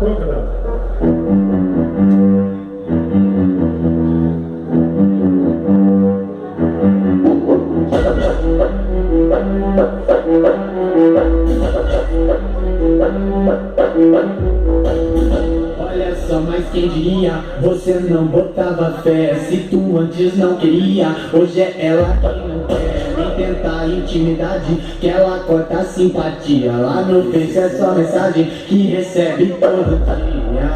Olha só, mas quem diria, você não botava fé. Se tu antes não queria, hoje é ela que não quer nem tentar intimidade, que ela corta a simpatia. Lá no Face é só mensagem que recebe todo dia.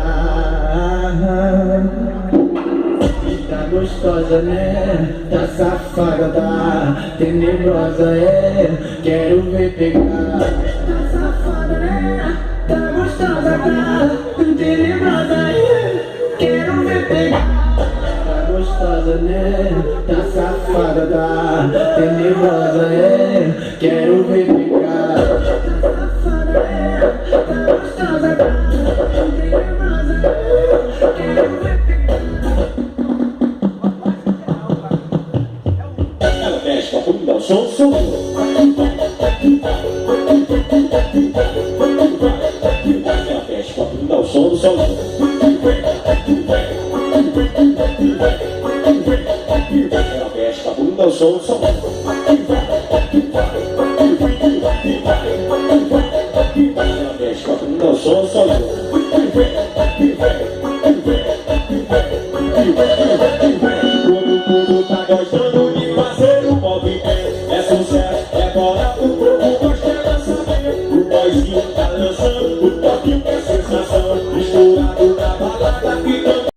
Tá gostosa, né? Tá safada, tá tenebrosa, é. Quero ver pegar. Tá safada, né? Tá gostosa, tá tenebrosa, é. Quero ver pegar. Tá gostosa, né? Tá safada, tá tenebrosa, é. Quero ver pegar. Tá safada, né? Tá gostosa, tá tenebrosa, é. Quero ver pegar. Ela mexe com a bunda, o som, som. Ela mexe com a bunda, o som, som. Ela mexe com a bunda, o som, som. Ela mexe com a bunda, o som, som. Todo mundo tá gostando de fazer o movimento. É sucesso, é bora.